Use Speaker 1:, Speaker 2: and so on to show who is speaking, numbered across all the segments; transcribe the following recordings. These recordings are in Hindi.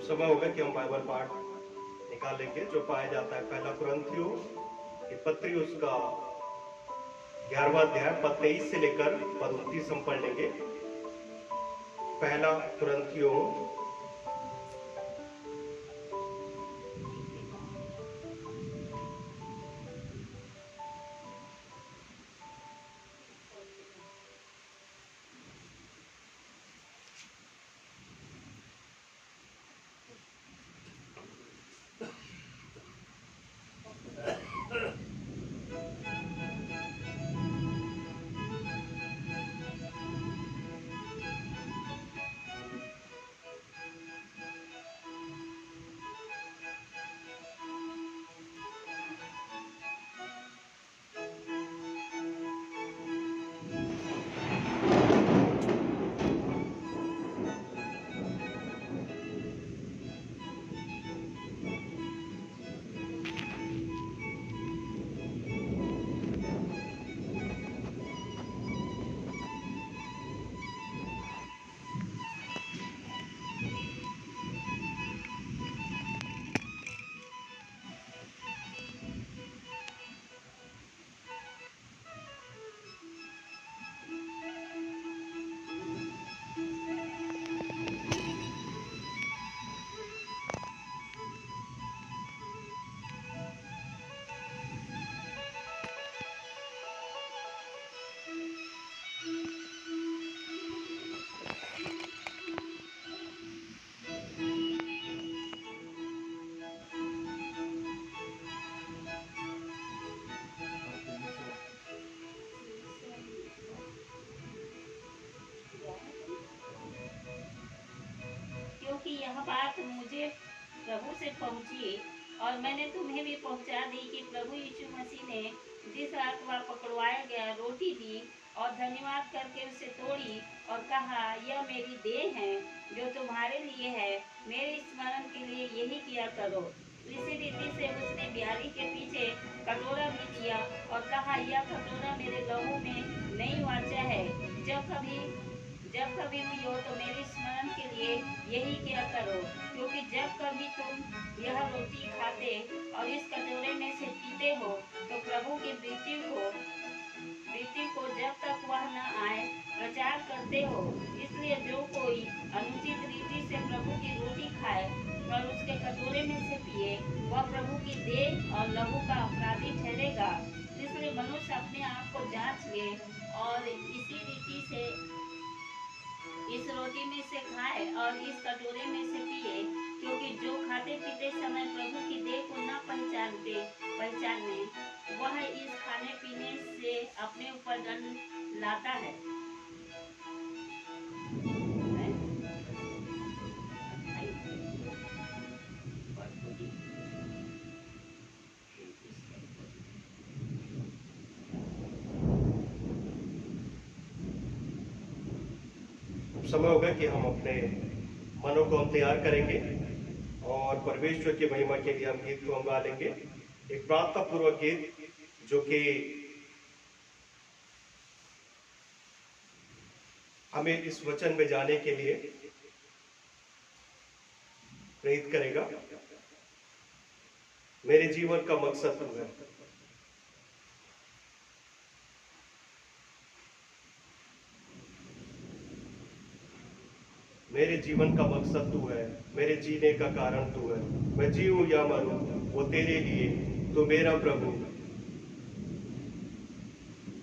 Speaker 1: समय होगा कि हम बाइबल पाठ निकालेंगे जो पाया जाता है पहला कुरिन्थियों की पत्री, उसका 11वां अध्याय पद 23 से लेकर पद 29 हम पढ़ लेंगे। पहला कुरिन्थियों
Speaker 2: क्योंकि यह बात मुझे प्रभु से पहुंची और मैंने तुम्हें भी पहुंचा दी कि प्रभु यीशु मसीह ने जिस रात वह पकड़वाया गया रोटी दी और धन्यवाद करके उसे तोड़ी और कहा, यह मेरी देह है जो तुम्हारे लिए है, मेरे स्मरण के लिए यही किया करो। इसी रीति से उसने ब्यारी के पीछे कटोरा भी दिया और कहा, यह कटोरा मेरे लहू में नई वाचा है। जब कभी भी हो तो मेरे स्मरण के लिए यही किया करो, क्योंकि जब कभी तुम यह रोटी खाते और इस कटोरे में से पीते हो तो प्रभु की मृत्यु को जब तक वह न आए प्रचार करते हो। इसलिए जो कोई अनुचित रीति से प्रभु की रोटी खाए और उसके कटोरे में से पिए, वह प्रभु की देह और लहू का अपराधी ठहरेगा। इसलिए मनुष्य अपने आप को जांच ले और इसी रीति से इस रोटी में से खाए और इस कटोरे में से पिए, क्योंकि जो खाते पीते समय प्रभु की देह को न पहचाने वह इस खाने पीने से अपने ऊपर दंड लाता है।
Speaker 1: समय होगा कि हम अपने मनों को हम तैयार करेंगे और परमेश्वर की महिमा के लिए हम गीत को हम गा लेंगे। एक प्रार्थना पूर्वक गीत जो कि हमें इस वचन में जाने के लिए प्रेरित करेगा। मेरे जीवन का मकसद तू है। मेरे जीवन का मकसद तू है, मेरे जीने का कारण तू है। मैं जीऊं या मरूं वो तेरे लिए, तू मेरा प्रभु।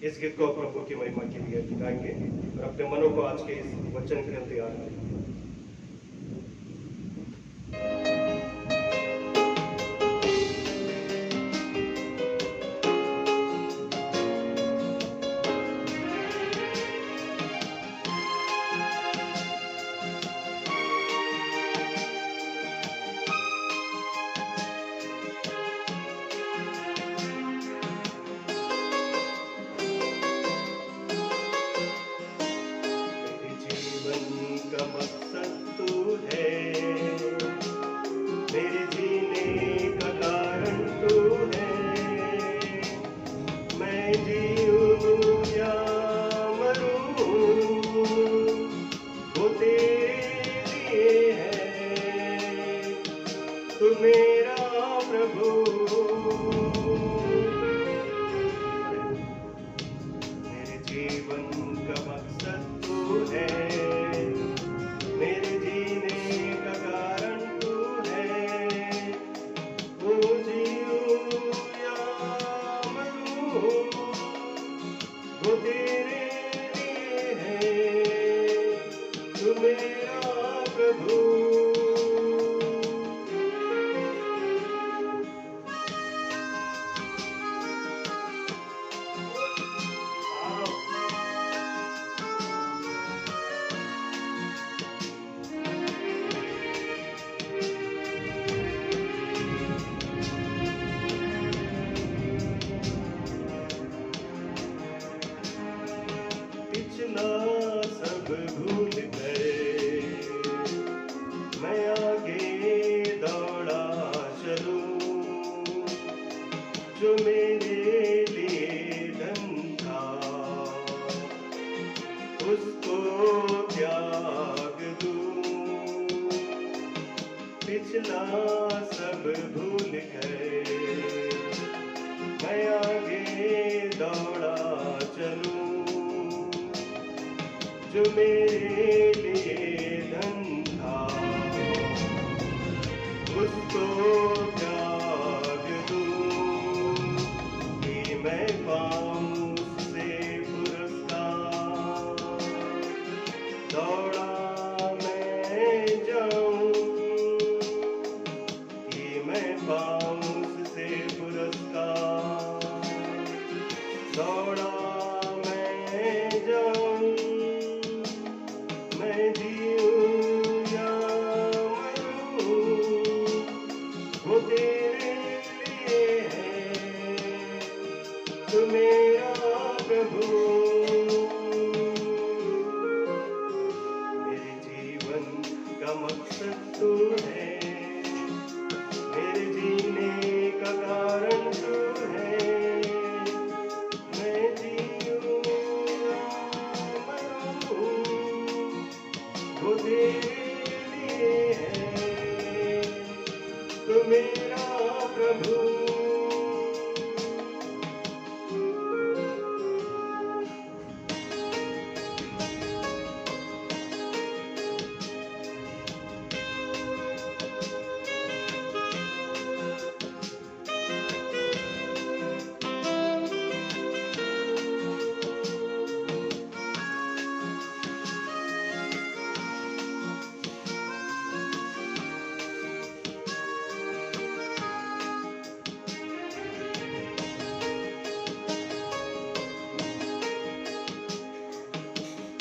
Speaker 1: इस गीत को प्रभु की महिमा के लिए गाएंगे और अपने मनों को आज के इस वचन के लिए तैयार करें। पिछला सब भूल कर मैं आगे दौड़ा चलूं, जो मेरे लिए धन था उसको त्याग दूं कि मैं पाऊं उससे पुरस्कार। दौड़ा मैं जाऊं कि मैं पाऊं उससे पुरस्कार। दौड़ा मैं जाऊं, मैं जीऊं या मरूं, वो तेरे लिए है, तू मेरा प्रभु। मेरे जीवन का मकसद तू है, मेरे जीने का कारण तू है। मैं जीऊं या मरूं, वो तेरे लिए है, तू मेरा प्रभु।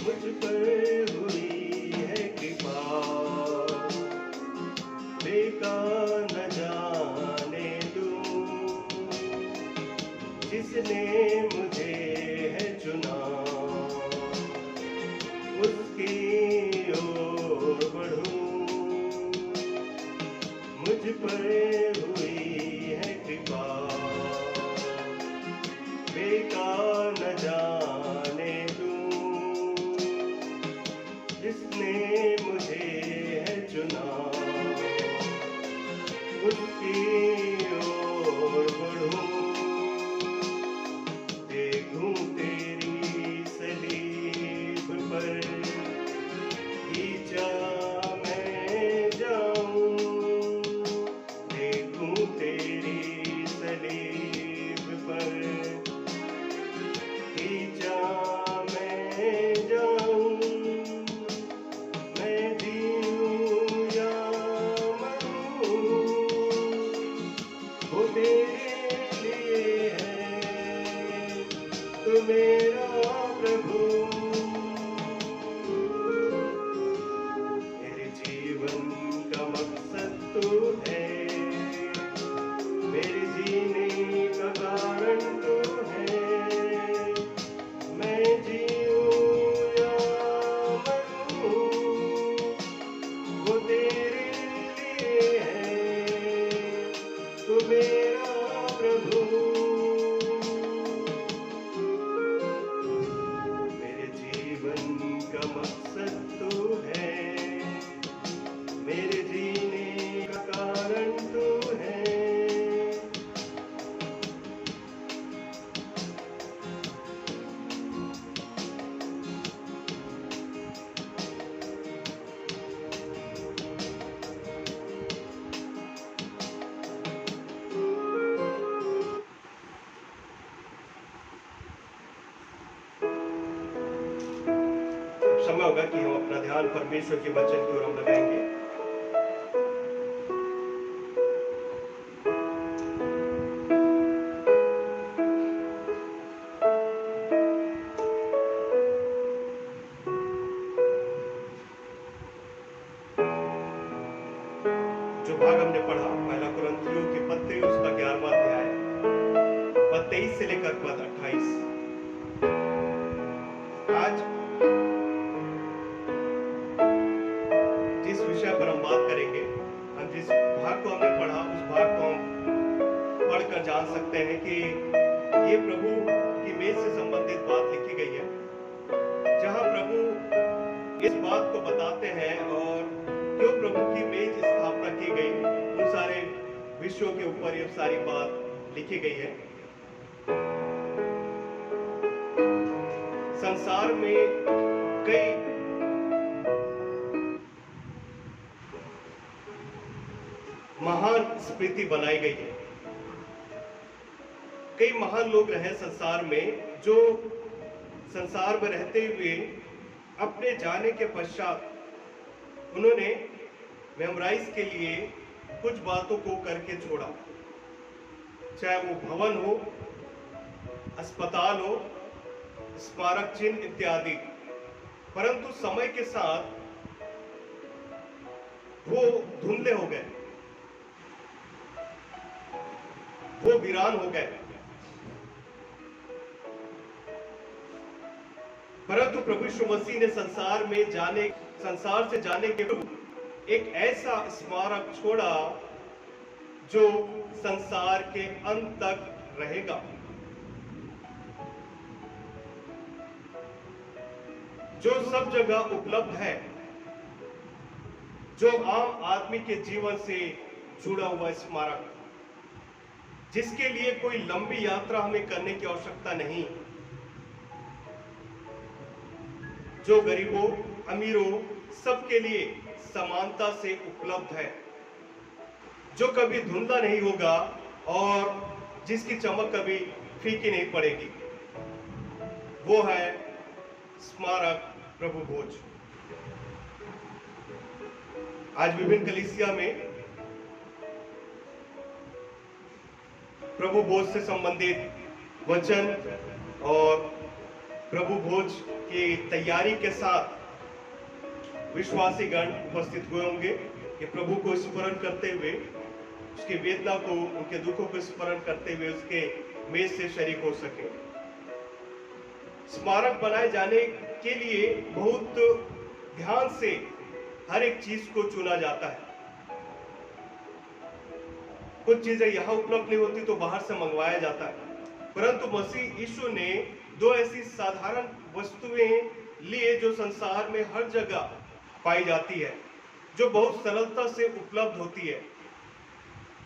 Speaker 1: मुझ पर हुई है कृपा, बेकार न जाने दूं, जिसने मुझे है चुना उसकी ओर बढ़ूं। मुझ पर हुई है कृपा, बेकार न जाने दूं, जिसने मुझे है चुना उसकी ओर बढ़ूं। देखूं तेरी सलीब पर खींचा मैं जाऊं, देखूं तेरी सलीब पर खींचा मैं जाऊं। मैं जीऊं या मरूं, वो तेरे लिए है, तू मेरा प्रभु। मेरे जीवन का मकसद तू है, मेरे जीने का कारण तू है। मैं जीऊं या मरूं, वो तेरे लिए है, तू मेरा प्रभु। मेरे जीवन का मकसद तू है, मेरे जीने का कारण तू है। समय होगा कि हम अपना ध्यान परमेश्वर के वचन की ओर हम लगाएंगे। जो भाग हमने पढ़ा पहला कुरिन्थियों के पत्री उसका 11वां अध्याय पद 23 से लेकर पद 28। आज जिस विषय पर हम बात करेंगे, हम जिस भाग को हमने पढ़ा उस भाग को हम पढ़कर जान सकते हैं कि ये प्रभु की मेज से संबंधित बात लिखी गई है, जहां प्रभु इस बात को बताते हैं और क्यों प्रभु की मेज स्थापना की गई, उन सारे विषयों के ऊपर ये सारी बात लिखी गई है। संसार में कई महान स्मृति बनाई गई है। कई महान लोग रहे संसार में जो संसार में रहते हुए अपने जाने के पश्चात उन्होंने मेमोराइज के लिए कुछ बातों को करके छोड़ा, चाहे वो भवन हो, अस्पताल हो, स्मारक चिन्ह इत्यादि। परंतु समय के साथ वो धुंधले हो गए, वो वीरान हो गए। परंतु प्रभु यीशु मसीह ने संसार से जाने के बाद एक ऐसा स्मारक छोड़ा जो संसार के अंत तक रहेगा, जो सब जगह उपलब्ध है, जो आम आदमी के जीवन से जुड़ा हुआ स्मारक, जिसके लिए कोई लंबी यात्रा हमें करने की आवश्यकता नहीं, जो गरीबों अमीरों सबके लिए समानता से उपलब्ध है, जो कभी धुंधला नहीं होगा और जिसकी चमक कभी फीकी नहीं पड़ेगी, वो है स्मारक प्रभु भोज। आज विभिन्न कलीसिया में प्रभु भोज से संबंधित वचन और प्रभु भोज की तैयारी के साथ विश्वासी गण उपस्थित हुए होंगे कि प्रभु को स्मरण करते हुए, उसकी वेदना को, उनके दुखों को स्मरण करते हुए उसके मेज से शरीक हो सके। स्मारक बनाए जाने के लिए बहुत ध्यान से हर एक चीज को चुना जाता है। कुछ चीजें यहां उपलब्ध नहीं होती तो बाहर से मंगवाया जाता है, परंतु मसीह यीशु ने दो ऐसी साधारण वस्तुएं लिए जो संसार में हर जगह पाई जाती है, जो बहुत सरलता से उपलब्ध होती है।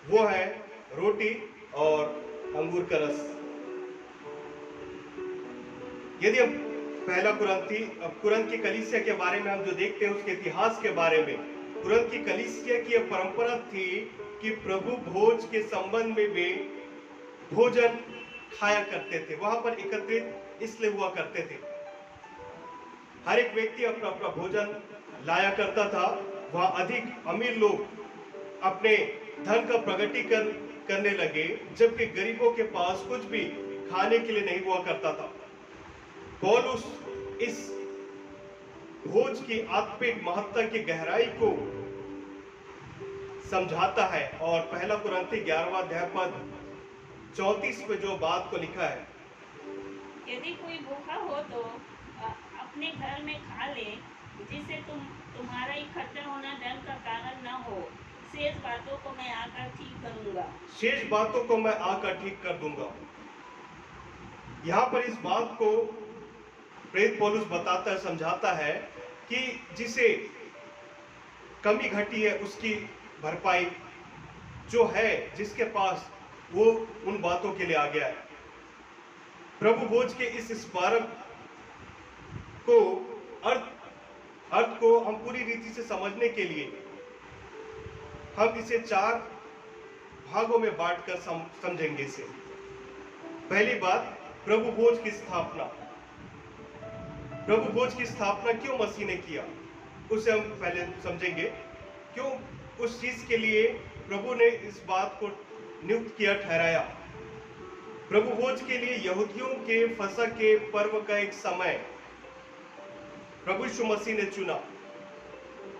Speaker 1: वो है रोटी और अंगूर का रस। यदि हम पहला कुरंथ की कलीसिया के बारे में हम जो देखते हैं, उसके इतिहास के बारे में, कुरंथ की कलीसिया की यह परंपरा थी कि प्रभु भोज के संबंध में वे भोजन खाया करते थे, वहां पर एकत्रित इसलिए हुआ करते थे। हर एक व्यक्ति अपना अपना भोजन लाया करता था। वहां अधिक अमीर लोग अपने धन का प्रगटीकरण करने लगे, जबकि गरीबों के पास कुछ भी खाने के लिए नहीं हुआ करता था। पौलुस इस भोज की आत्मिक महत्ता की गहराई को समझाता है और पहला कुरंथी 11वां अध्याय पद 34 में जो बात को लिखा है,
Speaker 2: यदि कोई भूखा हो तो अपने घर में खा ले, जिससे तुम्हारा इकट्ठा होना डर का कारण न हो। शेष बातों को मैं आकर ठीक करूंगा।
Speaker 1: शेष बातों को मैं आकर ठीक कर दूंगा। यहाँ पर इस बात को प्रेरित पौलुस बताता है, समझाता है कि जिसे कमी घटी है उसकी भरपाई जो है, जिसके पास, वो उन बातों के लिए आ गया है। प्रभु भोज के इस स्मारक को अर्थ को हम पूरी रीति से समझने के लिए हम इसे 4 भागों में बांटकर समझेंगे इसे। पहली बात, प्रभु भोज की स्थापना। प्रभु भोज की स्थापना क्यों मसीह ने किया, उसे हम पहले समझेंगे। क्यों उस चीज के लिए प्रभु ने इस बात को नियुक्त किया, ठहराया। प्रभु भोज के लिए यहूदियों के फसह के पर्व का एक समय प्रभु यीशु मसीह ने चुना,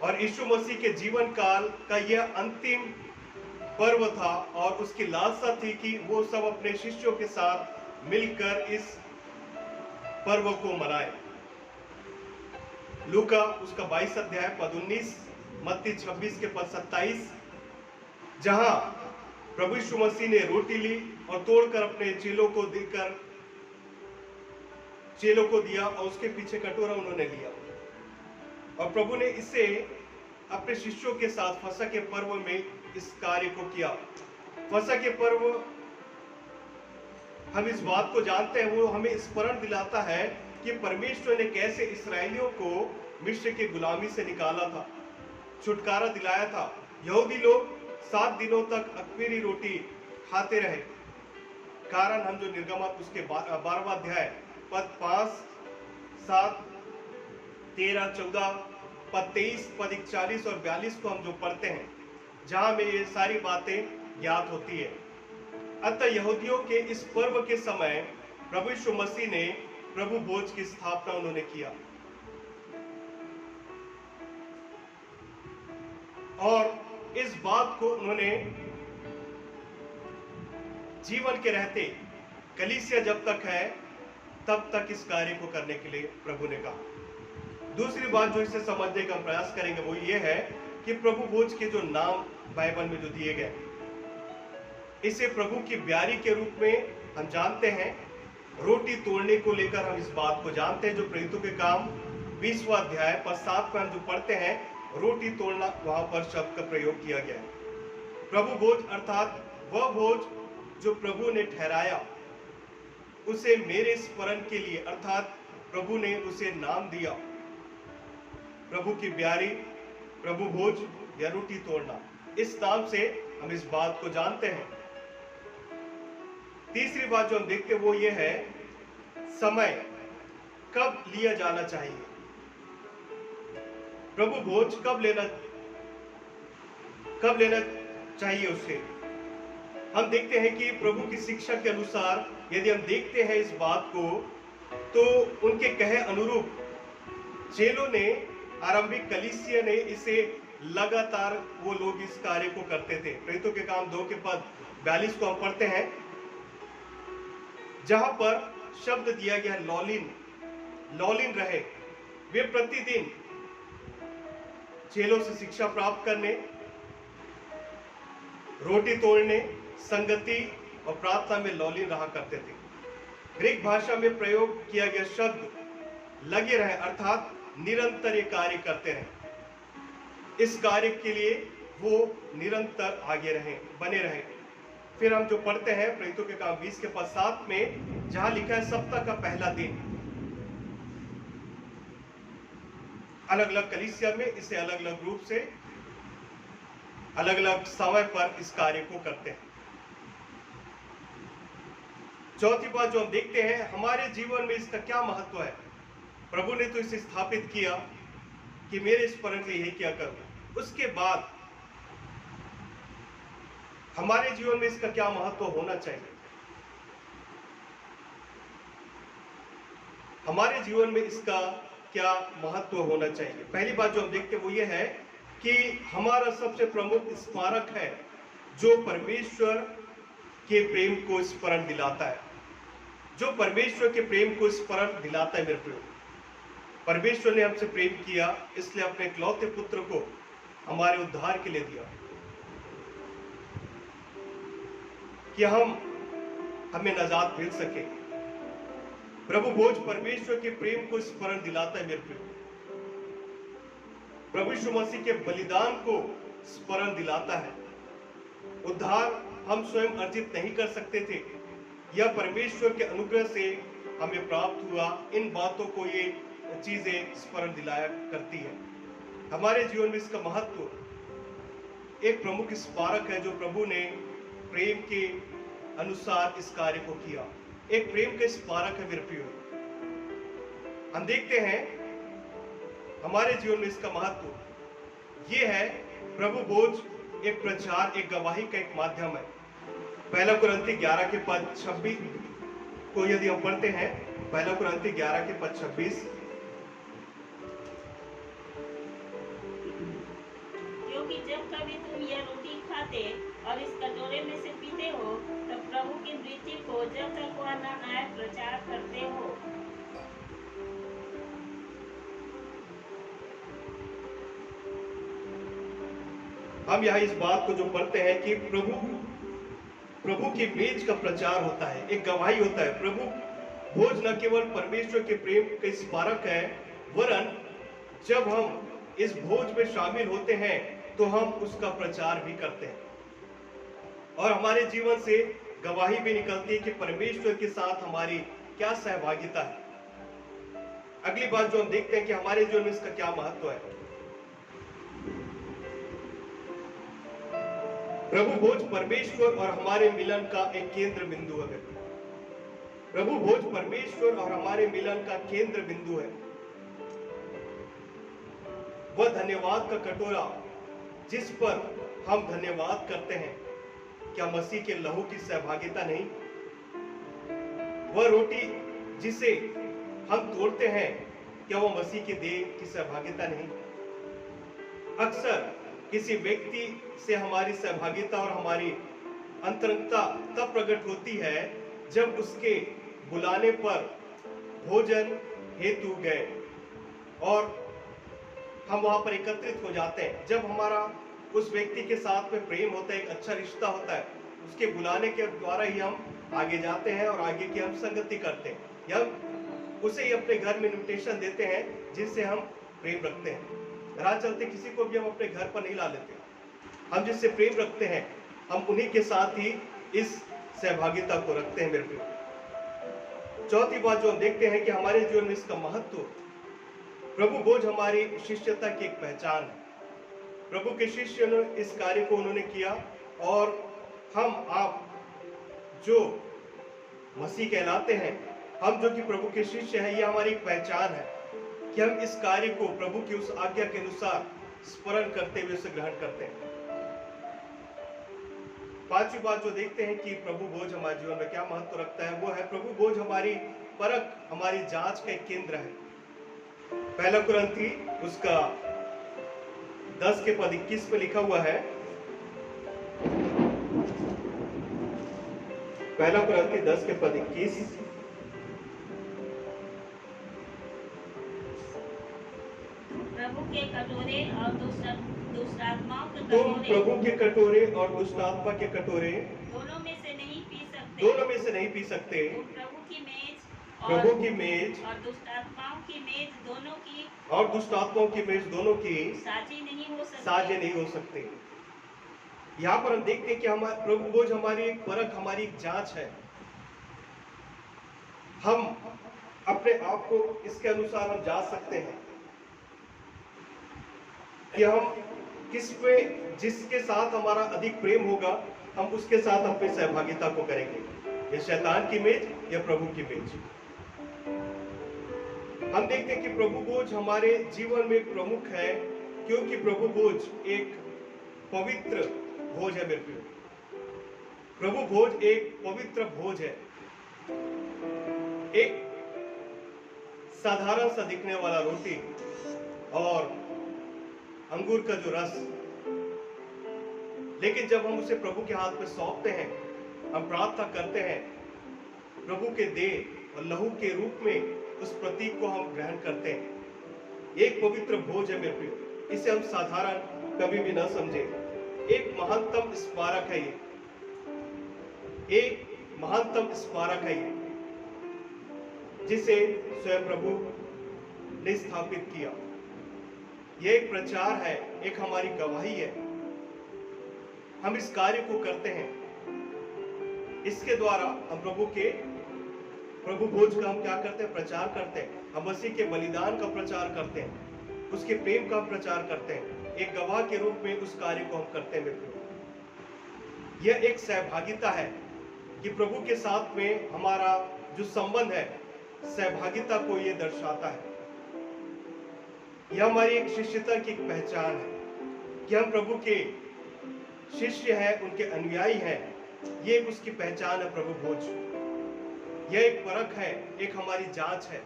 Speaker 1: और यीशु मसीह के जीवन काल का यह अंतिम पर्व था और उसकी लालसा थी कि वो सब अपने शिष्यों के साथ मिलकर इस पर्व को मनाए। लूका उसका 22 अध्याय पद 19, मत्ती 26 के पद 27, जहां प्रभु यीशु मसीह ने रोटी ली और तोड़कर अपने चेलों को दिया और उसके पीछे कटोरा उन्होंने लिया और प्रभु ने इसे अपने शिष्यों के साथ फसह के पर्व में इस कार्य को किया। फसह के पर्व हम इस बात को जानते हैं, वो हमें स्मरण दिलाता है कि परमेश्वर ने कैसे इसराइलियों को मिस्र की गुलामी से निकाला था, छुटकारा दिलाया था। यहूदी लोग 7 दिनों तक अख़मीरी रोटी खाते रहे। कारण हम जो निर्गमन उसके 12वां अध्याय पद 5, 7, 13, 14, पद 23, पद 41 और 42 को हम जो पढ़ते हैं, जहां में ये सारी बातें ज्ञात होती है। अतः यहूदियों के इस पर्व के समय प्रभु यीशु मसीह ने प्रभु भोज की स्थापना उन्होंने किया, और इस बात को उन्होंने जीवन के रहते, कलीसिया जब तक है तब तक इस कार्य को करने के लिए प्रभु ने कहा। दूसरी बात जो इसे समझने का प्रयास करेंगे वो ये है कि प्रभु भोज के जो नाम बाइबल में जो दिए गए, इसे प्रभु की ब्यारी के रूप में हम जानते हैं। रोटी तोड़ने को लेकर हम इस बात को जानते हैं, जो प्रेरितों के काम 20वां अध्याय पद 7 में हम जो पढ़ते हैं, रोटी तोड़ना वहां पर शब्द का प्रयोग किया गया है। प्रभु भोज अर्थात वह भोज जो प्रभु ने ठहराया, उसे मेरे स्मरण के लिए, अर्थात प्रभु ने उसे नाम दिया प्रभु की ब्यारी, प्रभु भोज या रोटी तोड़ना। इस नाम से हम इस बात को जानते हैं। तीसरी बात जो हम देखते हैं वो ये है, समय कब लिया जाना चाहिए, प्रभु भोज कब लेना चाहिए उसे। हम देखते हैं कि प्रभु की शिक्षा के अनुसार यदि हम देखते हैं इस बात को, तो उनके कहे अनुरूप चेलों ने, आरंभिक कलीसिया ने इसे लगातार वो लोग इस कार्य को करते थे। प्रेरितों के काम 2 के पद 42 को हम पढ़ते हैं, जहां पर शब्द दिया गया लौलीन रहे। वे प्रतिदिन चेलों से शिक्षा प्राप्त करने, रोटी तोड़ने, संगति और प्रार्थना में लौलीन रहा करते थे। ग्रीक भाषा में प्रयोग किया गया शब्द लगे रहे, अर्थात निरंतर ये कार्य करते रहे। इस कार्य के लिए वो निरंतर आगे रहे, बने रहे। फिर हम जो पढ़ते हैं प्रेरितों के काम 20 के पद 7 में, जहां लिखा है सप्ताह का पहला दिन। अलग अलग कलीसिया में इसे अलग अलग रूप से, अलग अलग समय पर इस कार्य को करते हैं। चौथी बात जो हम देखते हैं, हमारे जीवन में इसका क्या महत्व है। प्रभु ने तो इसे स्थापित किया कि मेरे स्मरण के लिए यही क्या करूं। उसके बाद हमारे जीवन में इसका क्या महत्व होना चाहिए, हमारे जीवन में इसका क्या महत्व होना चाहिए। पहली बात जो हम देखते हैं वो ये है कि हमारा सबसे प्रमुख स्मारक है जो परमेश्वर के प्रेम को स्मरण दिलाता है, जो परमेश्वर के प्रेम को स्मरण दिलाता है। मेरे प्रियो, परमेश्वर ने हमसे प्रेम किया, इसलिए अपने इकलौते पुत्र को हमारे उद्धार के लिए दिया कि हमें नजात मिल सके। प्रभु भोज परमेश्वर के प्रेम को स्मरण दिलाता है। मेरे प्रियो, प्रभु यीशु मसीह के बलिदान को स्मरण दिलाता है। उद्धार हम स्वयं अर्जित नहीं कर सकते थे, यह परमेश्वर के अनुग्रह से हमें प्राप्त हुआ। इन बातों को ये चीजें स्मरण दिलाया करती है। हमारे जीवन में इसका महत्व एक प्रमुख स्मारक है, जो प्रभु ने प्रेम के अनुसार इस कार्य को किया। एक प्रेम का स्मारक है। मेरे प्रियो, हम देखते हैं हमारे जीवन में इसका महत्व ये है। प्रभु भोज एक प्रचार, एक गवाही का एक माध्यम है। पहला कुरिन्थी 11 के पद 26 को यदि हम पढ़ते हैं, पहला कुरिन्थी 11 के पद 26,
Speaker 2: क्योंकि जब कभी तुम यह रोटी खाते और इस कटोरे में से पीते हो, तब प्रभु की मृत्यु को जब तक वह न आए प्रचार करते हो।
Speaker 1: हम यहाँ इस बात को जो पढ़ते हैं कि प्रभु की मेज का प्रचार होता है, एक गवाही होता है। प्रभु भोज न केवल परमेश्वर के प्रेम का स्मारक है, वरन जब हम इस भोज में शामिल होते हैं तो हम उसका प्रचार भी करते हैं और हमारे जीवन से गवाही भी निकलती है कि परमेश्वर के साथ हमारी क्या सहभागिता है। अगली बात जो हम देखते हैं कि हमारे जीवन में इसका क्या महत्व है। प्रभु भोज परमेश्वर और हमारे मिलन का एक केंद्र बिंदु है। प्रभु भोज परमेश्वर और हमारे मिलन का केंद्र बिंदु है। वह धन्यवाद का कटोरा जिस पर हम धन्यवाद करते हैं, क्या मसीह के लहू की सहभागिता नहीं? वह रोटी जिसे हम तोड़ते हैं, क्या वो मसीह के देह की सहभागिता नहीं? अक्सर किसी व्यक्ति से हमारी सहभागिता और हमारी अंतरंगता तब प्रकट होती है जब उसके बुलाने पर भोजन हेतु गए और हम वहां पर एकत्रित हो जाते हैं। जब हमारा उस व्यक्ति के साथ में प्रेम होता है, एक अच्छा रिश्ता होता है, उसके बुलाने के द्वारा ही हम आगे जाते हैं और आगे की हम संगति करते हैं, या उसे ही अपने घर में इन्विटेशन देते हैं जिससे हम प्रेम रखते हैं। राह चलते किसी को भी हम अपने घर पर नहीं ला लेते। हम जिससे प्रेम रखते हैं हम उन्हीं के साथ ही इस सहभागिता को रखते हैं। मेरे प्रिय, चौथी बात जो हम देखते हैं कि हमारे जीवन में इसका महत्व, प्रभु भोज हमारी शिष्यता की एक पहचान है। प्रभु के शिष्य ने इस कार्य को उन्होंने किया और हम आप जो मसीह कहलाते हैं, हम जो कि प्रभु के शिष्य हैं, ये हमारी एक पहचान है कि हम इस कार्य को प्रभु की उस आज्ञा के अनुसार स्मरण करते हुए उसे ग्रहण करते हैं। पांचवी बात जो देखते हैं कि प्रभु भोज हमारे जीवन में क्या महत्व रखता है, वो है प्रभु भोज हमारी परख, हमारी जांच का एक केंद्र है। पहला कुरिन्थी उसका 10 के पद 21 में लिखा हुआ है। पहला कुरिन्थी 10 के पद 21,
Speaker 2: प्रभु के कटोरे और दुष्टात्माओं के
Speaker 1: तुम
Speaker 2: कटोरे
Speaker 1: प्रभु के कटोरे और दुष्टात्मा के कटोरे
Speaker 2: दोनों में से नहीं पी सकते।
Speaker 1: दोनों में से नहीं पी सकते।
Speaker 2: तुम प्रभु की मेज
Speaker 1: प्रभु की मेज
Speaker 2: और दुष्टात्माओं की मेज दोनों की
Speaker 1: और दुष्टात्माओं की मेज दोनों की
Speaker 2: साझी नहीं हो सकते।
Speaker 1: साझे नहीं हो सकते। यहाँ पर हम देखते हैं कि हमारे प्रभु भोज हमारी एक परख, हमारी एक जांच है। हम अपने आप को इसके अनुसार हम जांच सकते हैं कि हम किस पे, जिसके साथ हमारा अधिक प्रेम होगा, हम उसके साथ अपनी सहभागिता को करेंगे, या शैतान की मेज या प्रभु की मेज। हम देखते हैं कि प्रभु भोज हमारे जीवन में प्रमुख है क्योंकि प्रभु भोज एक पवित्र भोज है। मेरे प्रिय, प्रभु भोज एक पवित्र भोज है। एक साधारण सा दिखने वाला रोटी और अंगूर का जो रस, लेकिन जब हम उसे प्रभु के हाथ में सौंपते हैं, हम प्रार्थना करते हैं, प्रभु के देह और लहू के रूप में उस प्रतीक को हम ग्रहण करते हैं। एक पवित्र भोज है मेरे प्रिय, इसे हम साधारण कभी भी ना समझे। एक महानतम स्मारक है ये, एक महानतम स्मारक है ये, जिसे स्वयं प्रभु ने स्थापित किया। यह एक प्रचार है, एक हमारी गवाही है। हम इस कार्य को करते हैं, इसके द्वारा हम प्रभु भोज का हम क्या करते हैं, प्रचार करते हैं। हम मसीह के बलिदान का प्रचार करते हैं, उसके प्रेम का प्रचार करते हैं। एक गवाह के रूप में उस कार्य को हम करते हैं मित्रों। यह एक सहभागिता है कि प्रभु के साथ में हमारा जो संबंध है, सहभागिता को यह दर्शाता है। यह हमारी एक शिष्यता की एक पहचान है कि हम प्रभु के शिष्य हैं, उनके अनुयायी हैं। ये उसकी पहचान है प्रभु भोज। यह एक परख है, एक हमारी जांच है।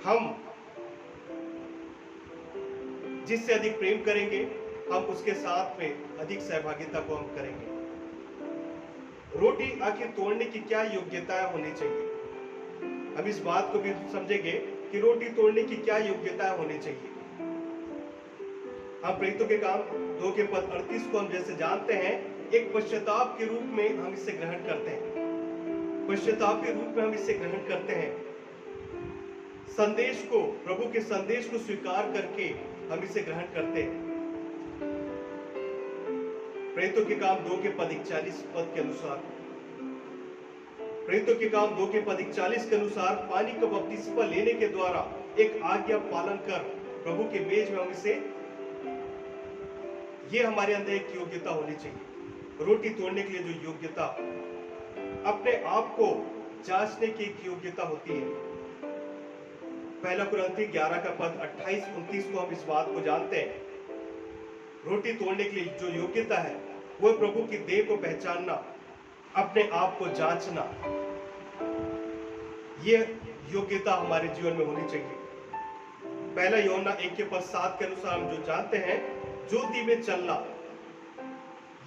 Speaker 1: हम जिससे अधिक प्रेम करेंगे, हम उसके साथ में अधिक सहभागिता को हम करेंगे। रोटी आखिर तोड़ने की क्या योग्यताएं होनी चाहिए? हम इस बात को भी समझेंगे कि रोटी तोड़ने की क्या योग्यताएं होनी चाहिए। हम प्रेरितों के काम 2 के पद 38 को हम जैसे जानते हैं, एक पश्चाताप के रूप में हम इसे ग्रहण करते हैं। पश्चाताप के रूप में हम इसे ग्रहण करते हैं। संदेश को, प्रभु के संदेश को स्वीकार करके हम इसे ग्रहण करते हैं। प्रेरितों के काम 2 के पद 41 पद के अनुसार, प्रेरितों के काम 2 के पद 41 के अनुसार पानी का बपतिस्मा लेने के द्वारा एक आज्ञा पालन कर प्रभु के मेज में हम इसे, ये हमारे अंदर एक योग्यता होनी चाहिए। रोटी तोड़ने के लिए जो योग्यता, अपने आप को जांचने की एक योग्यता होती है। पहला कुरिन्थी 11 का पद 28-29 को हम इस बात को जानते हैं। रोटी तोड़ने के लिए जो योग्यता है वो प्रभु की देह को पहचानना, अपने आप को जांचना, ये योग्यता हमारे जीवन में होनी चाहिए। पहला यूहन्ना 1 के पद 7 के अनुसार हम जो जानते हैं, ज्योति में चलना,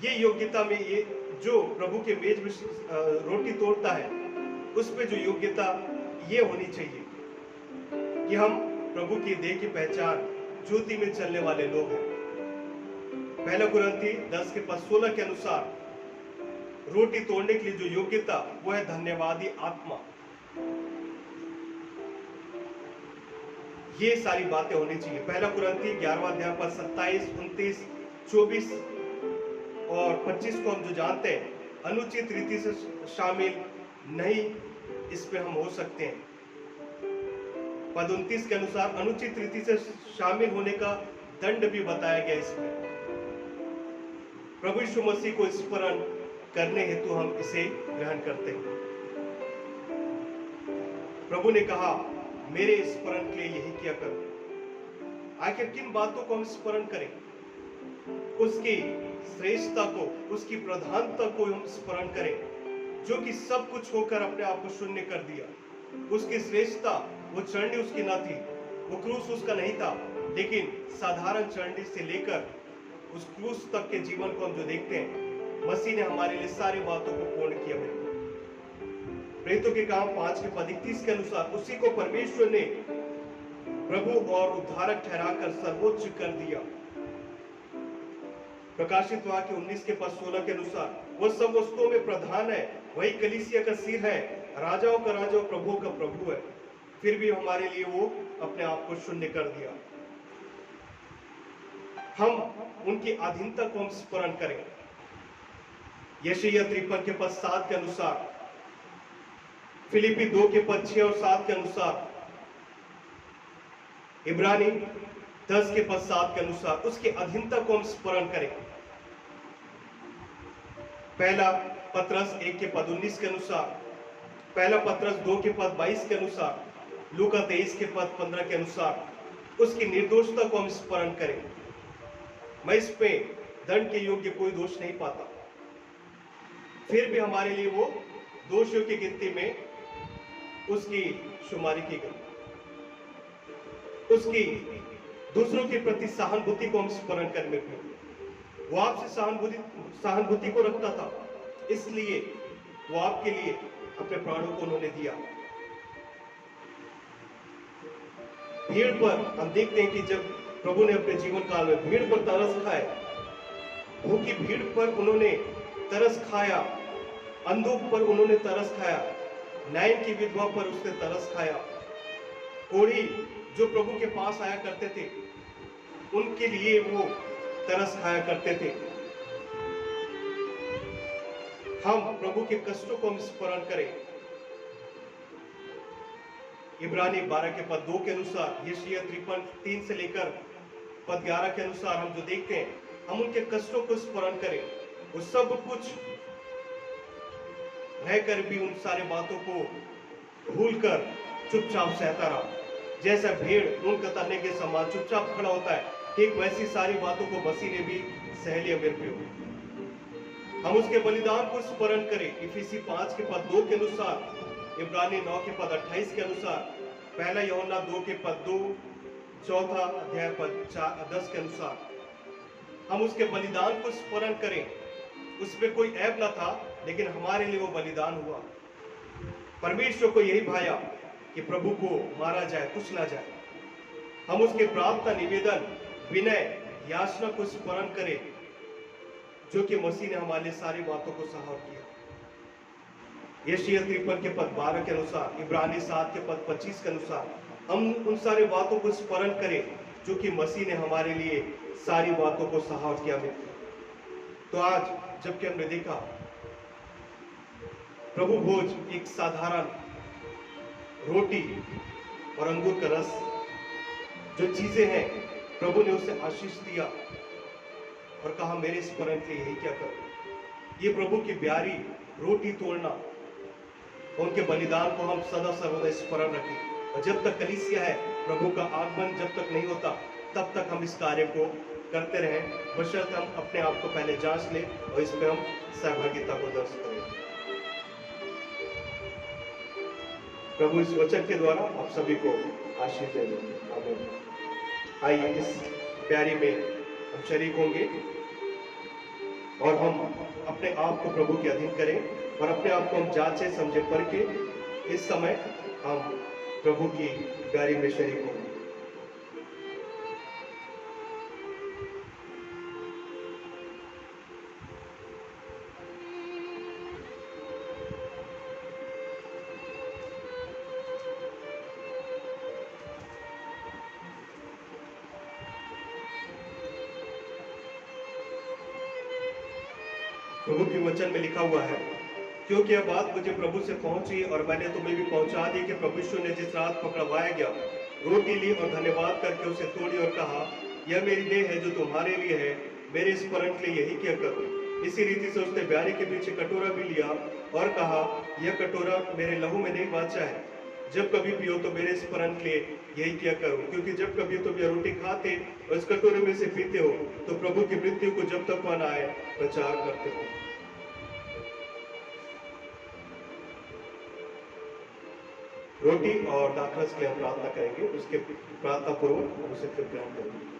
Speaker 1: ये योग्यता में, ये जो प्रभु के मेज में रोटी तोड़ता है उस पे जो योग्यता ये होनी चाहिए कि हम प्रभु की देह की पहचान, ज्योति में चलने वाले लोग हैं। पहला कुरिन्थी 10 के पद 16 के अनुसार रोटी तोड़ने के लिए जो योग्यता वो है धन्यवादी आत्मा। ये सारी बातें होनी चाहिए। पहला कुरिन्थी 11वां अध्याय पर 27, 29, 24 और 25 को हम जो जानते हैं, अनुचित रीति से शामिल नहीं, इस पे हम हो सकते हैं। पद 29 के अनुसार अनुचित रीति से शामिल होने का दंड भी बताया गया इसमें। प्रभु यीशु मसीह को स्मरण करने हेतु हम इसे ग्रहण करते हैं। प्रभु ने कहा, मेरे स्मरण के लिए यही किया करो। आखिर किन बातों को हम स्मरण करें? उसकी श्रेष्ठता को, उसकी प्रधानता को हम स्मरण करें, जो कि सब कुछ होकर अपने आप को शून्य कर दिया। उसकी श्रेष्ठता, वो चढ़नी उसकी न थी, वो क्रूस उसका नहीं था, लेकिन साधारण चढ़नी से लेकर उस क्रूस तक के जीवन को हम जो देखते हैं, मसीह ने हमारे लिए सारी बातों को पूर्ण किया है। प्रेरितों के काम 5 के पद 31 के अनुसार उसी को परमेश्वर ने प्रभु और उद्धारक ठहराकर सर्वोच्च कर दिया। प्रकाशित वाक्य 19 के पद 16 के अनुसार वह सब वस्तुओं में प्रधान है, वही कलीसिया का सिर है, राजाओं का राजा और प्रभुओं का प्रभु है। फिर भी हमारे लिए वो अपने आप को शून्य कर दिया। हम उनकी अधीनता को हम स्मरण करें। यशायाह 53 के पद 7 के अनुसार, फिलिपी 2 के पद 6 और 7 के अनुसार, इब्रानी 10 के पद 7 के अनुसार उसकी अधीनता को हम स्मरण करें। पहला पत्रस 1 के पद 19 के अनुसार, पहला पत्रस 2 के पद 22 के अनुसार, लूका 23 के पद 15 के अनुसार उसकी निर्दोषता को हम स्मरण करें। मैं इस पे दंड के योग्य कोई दोष नहीं पाता, फिर भी हमारे लिए वो दोषियों की गिनती में उसकी शुमारी की गई। उसकी दूसरों के प्रति सहानुभूति को हम स्मरण करने में, वो आपसे सहानुभूति को रखता था, इसलिए वो आपके लिए अपने प्राणों को उन्होंने दिया। भीड़ पर हम देखते हैं कि जब प्रभु ने अपने जीवन काल में भीड़ पर तरस खाए, भूखी भीड़ पर उन्होंने तरस खाया, अंधों पर उन्होंने तरस खाया, नाइन की विधवा पर उसने तरस खाया, कोढ़ी जो प्रभु के पास आया करते थे उनके लिए वो तरस खाया करते थे। हम प्रभु के कष्टों को हम स्मरण करें। इब्रानी 12 के पद 2 के अनुसार, यशायाह 53 से लेकर पद 11 के अनुसार हम जो देखते हैं, हम उनके कष्टों को स्मरण करें। वो सब कुछ रहकर भी उन सारे बातों को भूलकर चुपचाप सहता रहा। जैसा भेड़ ऊन कतरने के समान चुपचाप खड़ा होता है, ठीक वैसी सारी बातों को मसीह ने भी सह लिया मेरे प्रियो। हम उसके बलिदान को स्मरण करें। इफिसी 5 के पद 2 के अनुसार, इब्रानी 9 के पद 28 के अनुसार, पहला यूहन्ना 2 के पद 2, चौथा अध्याय पद 10 के अनुसार हम उसके बलिदान को स्मरण करें। उसमें कोई ऐब न था, लेकिन हमारे लिए वो बलिदान हुआ। परमेश्वर को यही भाया कि प्रभु को मारा जाए, कुछ ना जाए। हम उसके प्रार्थना, निवेदन, विनय, याचना को स्मरण करें, जो कि मसीह ने हमारे लिए सारी बातों को सहार किया। यशायाह 53 के पद 12 के अनुसार, इब्रानी 7 के पद 25 के अनुसार हम उन सारी बातों को स्मरण करें जो कि मसीह ने हमारे लिए सारी बातों को सहा किया मित्र। तो आज जबकि हमने देखा प्रभु भोज एक साधारण रोटी और अंगूर का रस जो चीजें हैं, प्रभु ने उसे आशीष दिया और कहा मेरे स्मरण के लिए यही क्या करो। ये प्रभु की प्यारी रोटी तोड़ना, उनके बलिदान को हम सदा सर्वदा स्मरण रखें। और जब तक कलीसिया है, प्रभु का आगमन जब तक नहीं होता, तब तक हम इस कार्य को करते रहें, बशर्ते हम अपने आप को पहले जांच लें और इस पे हम सहभागिता को दर्ज करें। प्रभु इस वचन के द्वारा आप सभी को आशीष दे। आमीन। आइए इस प्यारी में हम शरीक होंगे और हम अपने आप को प्रभु के अधीन करें और अपने आप को हम जांचे समझे परखे इस समय हम प्रभु की प्यारी में शरीक होंगे। प्रभु के वचन में लिखा हुआ है, क्योंकि यह बात मुझे प्रभु से पहुंची और मैंने तुम्हें भी पहुंचा दी कि प्रभु यीशु ने जिस रात पकड़वाया गया, रोटी ली और धन्यवाद करके उसे तोड़ी और कहा, यह मेरी देह है जो तुम्हारे लिए है, मेरे स्मरण के लिए यही किया करो। इसी रीति से उसने ब्यारी के पीछे कटोरा भी लिया और कहा, यह कटोरा मेरे लहू में नहीं बाचा है, जब कभी पियो तो मेरे स्मरण के लिए यही किया करो। क्योंकि जब कभी तुम यह रोटी खाते और इस कटोरे में से पीते हो तो प्रभु की मृत्यु को जब तक वह न आए प्रचार करते हो। रोटी और दाखरस के लिए हम प्रार्थना करेंगे, उसके प्रार्थना पूर्वक हम उसे फिर ग्रहण करेंगे।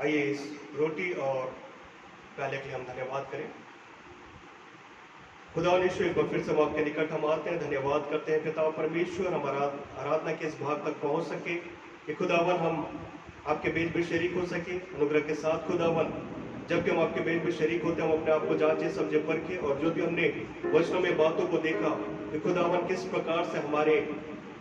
Speaker 1: आइए इस रोटी और प्याले के लिए हम धन्यवाद करें। खुदा यीशु, एक बार फिर से आपके निकट हम आते हैं, धन्यवाद करते हैं पिता परमेश्वर, हमारा आराधना के इस भाग तक पहुंच सके कि खुदावन हम आपके बीच में शरीक हो सके अनुग्रह के साथ। खुदावन जबकि हम आपके बीच में शरीक होते हैं, हम अपने आप को जांचे समझे परखे और जो भी हमने वचनों में बातों को देखा कि खुदावन किस प्रकार से हमारे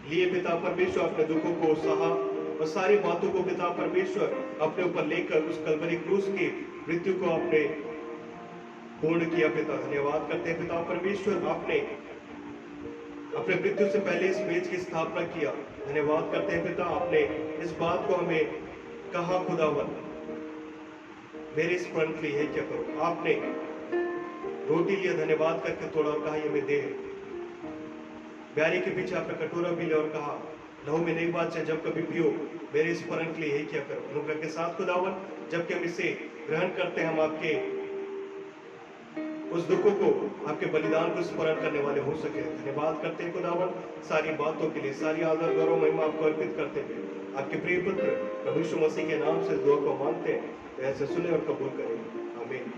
Speaker 1: लिए पिता परमेश्वर अपने दुखों को सहा और सारी बातों को पिता परमेश्वर अपने ऊपर लेकर उस कलवरी क्रूस की मृत्यु को आपने पूर्ण किया। पिता धन्यवाद करते हैं पिता परमेश्वर, आपने अपने मृत्यु से पहले इस मेज की स्थापना किया। धन्यवाद करते हैं पिता, आपने इस बात को हमें कहा, खुदावन मेरे स्मरण के लिए क्या करो। आपने रोटी लिया, धन्यवाद करके तोड़ा और कहा, ये मैं देह। ब्यारी के पीछे आपने कटोरा भी लिया और कहा, लहू में नहीं बात है, जब कभी पियो मेरे स्मरण के लिए यही क्या करो। अनुग्रह के साथ खुदावन जबकि हम इसे ग्रहण करते हैं, हम आपके उस दुखों को, आपके बलिदान को स्मरण करने वाले हो सके। धन्यवाद करते हैं खुदावन सारी बातों के लिए, सारी आदर गौरव महिमा आपको अर्पित करते हैं। आपके प्रिय पुत्र प्रभु यीशु मसीह के नाम से दुआ को मांगते हैं, तो ऐसे सुने और कबूल करें। आमीन।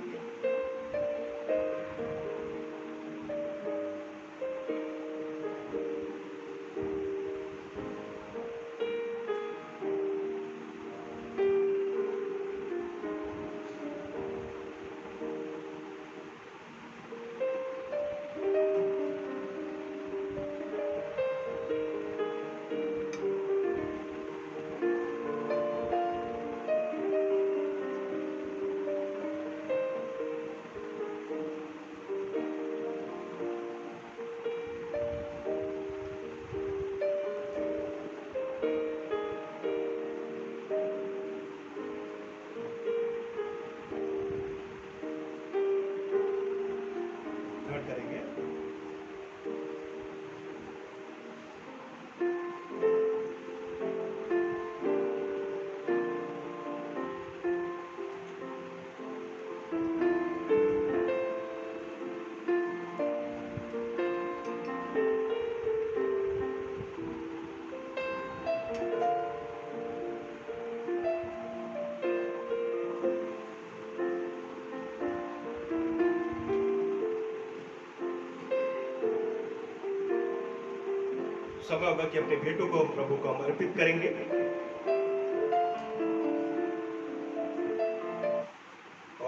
Speaker 1: समय होगा कि अपने भेंटों को हम प्रभु को अर्पित करेंगे।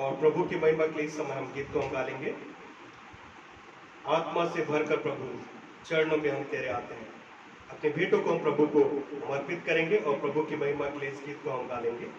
Speaker 1: और प्रभु की महिमा के लिए इस समय हम गीत को हम गालेंगे। आत्मा से भरकर प्रभु चरणों में हम तेरे आते हैं। अपने भेंटों को हम प्रभु को अर्पित करेंगे और प्रभु की महिमा के लिए इस गीत को हम गालेंगे।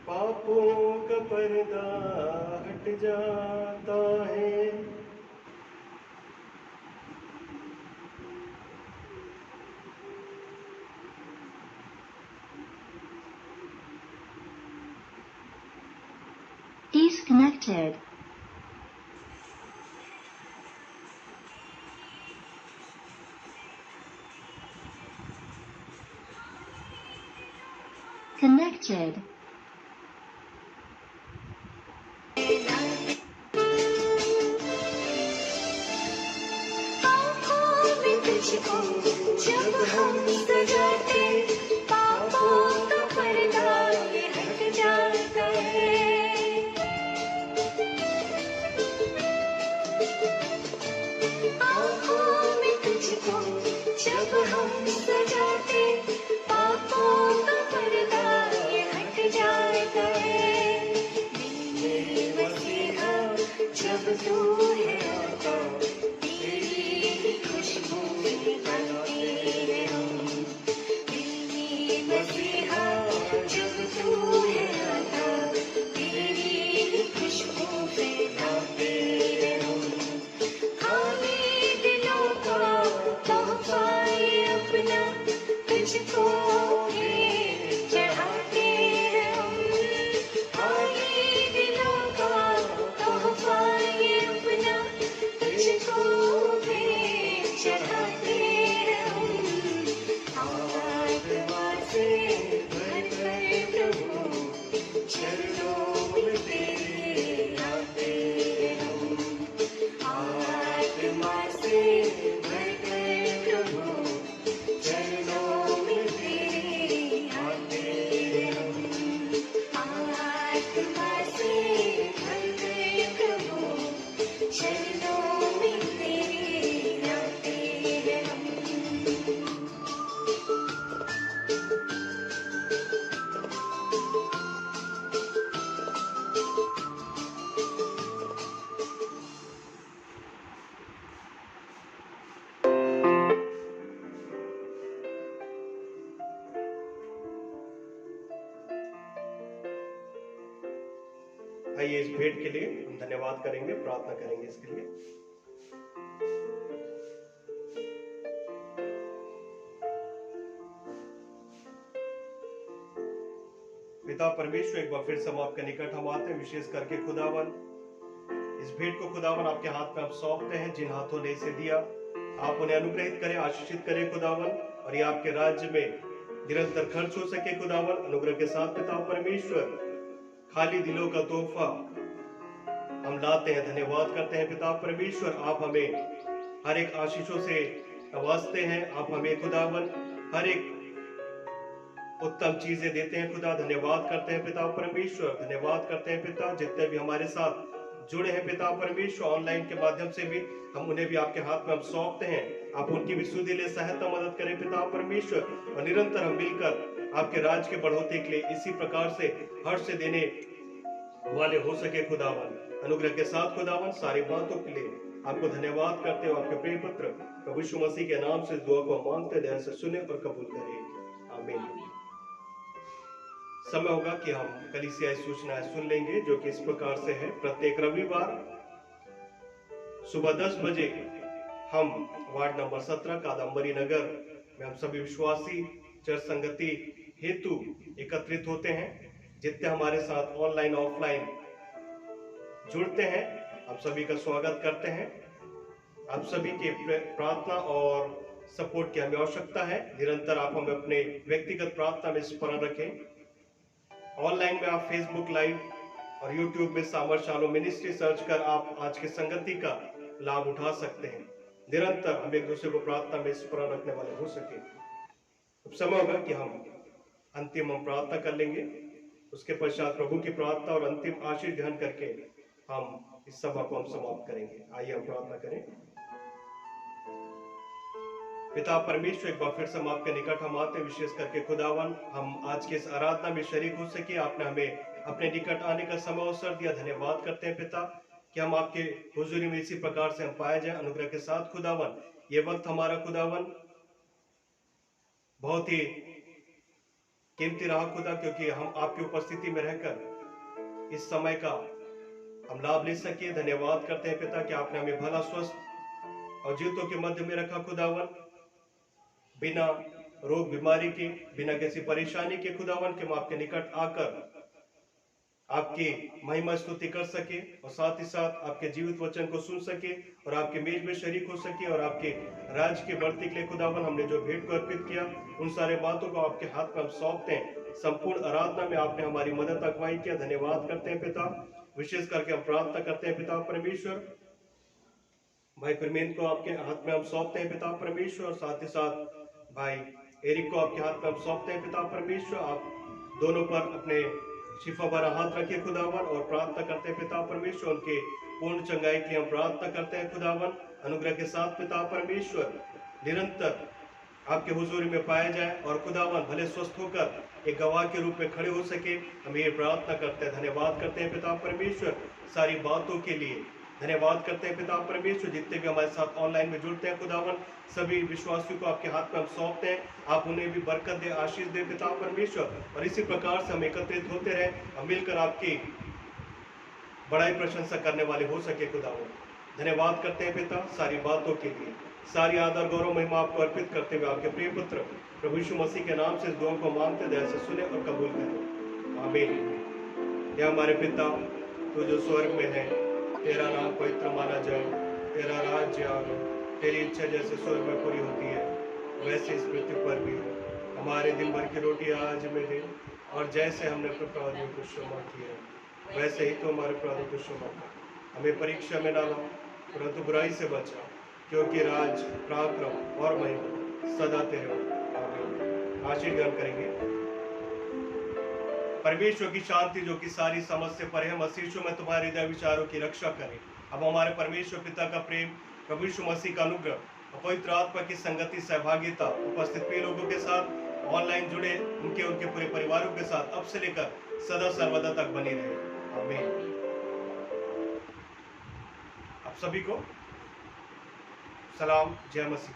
Speaker 1: पापों का पर्दा हट जाता है।
Speaker 3: Disconnected. Connected.
Speaker 4: जब हम सजाते पापों का पर्दा ये हट जाता है। आँखों में तुझको जब हम सजाते पापों का पर्दा ये हट जाता है। मेरे मसीहा जब तू है आता तेरी खुशबू जब तू है आता तेरी खुशबू फैलाते
Speaker 1: आइए इस भेंट के लिए हम धन्यवाद करेंगे, प्रार्थना करेंगे इसके लिए। पिता परमेश्वर, एक बार फिर से हम आपके निकट हम आते हैं, विशेष करके खुदावन इस भेंट को खुदावन आपके हाथ में हम सौंपते हैं। जिन हाथों ने इसे दिया आप उन्हें अनुग्रहित करें, आशीषित करें खुदावन, और ये आपके राज्य में निरंतर खर्च हो सके खुदावन। अनुग्रह के साथ पिता परमेश्वर खाली दिलों का तोहफा हम लाते हैं, धन्यवाद करते हैं पिता परमेश्वर। आप हमें हर एक आशीषों से नवाजते हैं, आप हमें खुदावन हर एक उत्तम चीजें देते हैं खुदा। धन्यवाद करते हैं पिता परमेश्वर, धन्यवाद करते हैं पिता। जितने भी हमारे साथ जुड़े हैं पिता परमेश्वर ऑनलाइन के माध्यम से भी, हम उन्हें भी आपके हाथ में हम सौंपते हैं। आप उनकी भी सुधि ले सहायता मदद करें पिता परमेश्वर, और निरंतर हम मिलकर आपके राज्य के बढ़ोतरी के लिए इसी प्रकार से हर्ष से देने वाले हो सके खुदावन। अनुग्रह के साथ खुदावन सारी बातों के लिए आपको धन्यवाद करते हो। आपके प्रिय पुत्र प्रभु यीशु मसीह के नाम से दुआ को मांगते, ध्यान से सुने और कबूल करें, आमीन। समय होगा कि हम कलीसियाई सूचनाएं सुन लेंगे, जो कि इस प्रकार से है। प्रत्येक रविवार सुबह 10 बजे हम वार्ड नंबर 17 कादम्बरी नगर में हम सभी विश्वासी चर्च संगति हेतु एकत्रित होते हैं। जितने हमारे साथ ऑनलाइन ऑफलाइन जुड़ते हैं, आप सभी का स्वागत करते हैं। आप सभी के प्रार्थना और सपोर्ट की हमें आवश्यकता है। निरंतर आप हमें अपने व्यक्तिगत प्रार्थना में स्मरण रखें। ऑनलाइन में आप फेसबुक लाइव और यूट्यूब में सामर शालो मिनिस्ट्री सर्च कर आप आज की संगति का लाभ उठा सकते हैं। निरंतर हम एक दूसरे को प्रार्थना में स्मरण रखने वाले हो सके। अब समय होगा कि हम अंतिम प्रार्थना कर लेंगे। उसके पश्चात प्रभु की प्रार्थना और अंतिम आशीष ग्रहण करके हम इस सभा को हम समाप्त करेंगे। आइए हम प्रार्थना करें। पिता परमेश्वर, एक बार फिर से हम आपके निकट हम आते हैं, विशेष करके खुदावन हम आज के इस आराधना में शरीक हो सके। आपने हमें अपने निकट आने का समय अवसर दिया, धन्यवाद करते हैं पिता कि हम आपके हुजूरी में इसी प्रकार से हम पाए जाए। अनुग्रह के साथ खुदावन ये वक्त हमारा खुदावन बहुत ही कीमती रहा खुदा, क्योंकि हम आपकी उपस्थिति में रहकर इस समय का हम लाभ ले सके। धन्यवाद करते हैं पिता कि आपने हमें भला स्वस्थ और जीवितों के मध्य में रखा खुदावन, बिना रोग बीमारी के, बिना किसी परेशानी के खुदावन के हम आपके निकट आकर आपकी महिमा स्तुति कर सके और साथ ही साथ आपके जीवित वचन को सुन सके और आपके मेज में शरीक हो सके। और आपके राज्य की बढ़ती के लिए खुदावन हमने जो भेंट को अर्पित किया, उन सारे बातों को आपके हाथ में हम सौंपते हैं। संपूर्ण आराधना में आपने हमारी मदद अगुवाई किया, धन्यवाद करते हैं पिता। विशेष करके हम प्रार्थना करते हैं पिता परमेश्वर, भाई परमेन को आपके हाथ में हम सौंपते हैं पिता परमेश्वर, और साथ ही साथ भाई एरिक को आपके हाथ में हम सौंपते हैं पिता परमेश्वर। आप दोनों पर अपने शिफा भरा हाथ रखिए खुदावन, और प्रार्थना करते हैं पिता परमेश्वर उनके पूर्ण चंगाई की हम प्रार्थना करते हैं खुदावन। अनुग्रह के साथ पिता परमेश्वर निरंतर आपके हुजूरी में पाया जाए और खुदावन भले स्वस्थ होकर एक गवाह के रूप में खड़े हो सके, हम ये प्रार्थना करते हैं। धन्यवाद करते हैं पिता परमेश्वर सारी बातों के लिए, धन्यवाद करते हैं पिता परमेश्वर। जितने भी हमारे साथ ऑनलाइन में जुड़ते हैं खुदावन, सभी विश्वासियों को आपके हाथ में हम सौंपते हैं। आप उन्हें भी बरकत दे, आशीष दे पिता परमेश्वर, और इसी प्रकार से हम एकत्रित होते रहे, हम मिलकर आपकी बड़ाई प्रशंसा करने वाले हो सके खुदावन। धन्यवाद करते हैं पिता सारी बातों के लिए। सारी आदर गौरव महिमा आपको अर्पित करते हुए आपके प्रिय पुत्र प्रभु यीशु मसीह के नाम से इस दुआ को मांगते, दया से सुने और कबूल करें, आमीन। या हमारे पिता तू जो स्वर्ग में है, तेरा नाम पवित्र माना जाए, तेरा राज्य आवे, तेरी इच्छा जैसे स्वर्ग में पूरी होती है वैसे इस पृथ्वी पर भी हो। हमारे दिन भर की रोटी आज हमें दे, और जैसे हमने अपने अपराधियों को क्षमा किया वैसे ही तो हमारे अपराधों को क्षमा कर। हमें परीक्षा में ना लाओ परंतु बुराई से बचा, क्योंकि राज पराक्रम और महिमा सदा तेरे हो, आमीन। आशीष ग्रहण करेंगे। परमेश्वर की शांति जो कि सारी समझ से परे है, मसीह में तुम्हारे हृदय विचारों की रक्षा करे। अब हमारे परमेश्वर पिता का प्रेम, प्रभु यीशु मसीह का अनुग्रह और पवित्र आत्मा की संगति सहभागिता उपस्थित प्रिय लोगों के साथ, ऑनलाइन जुड़े उनके पूरे परिवारों के साथ अब से लेकर सदा सर्वदा तक बनी रहे, आमीन। आप सभी को सलाम, जय मसीह।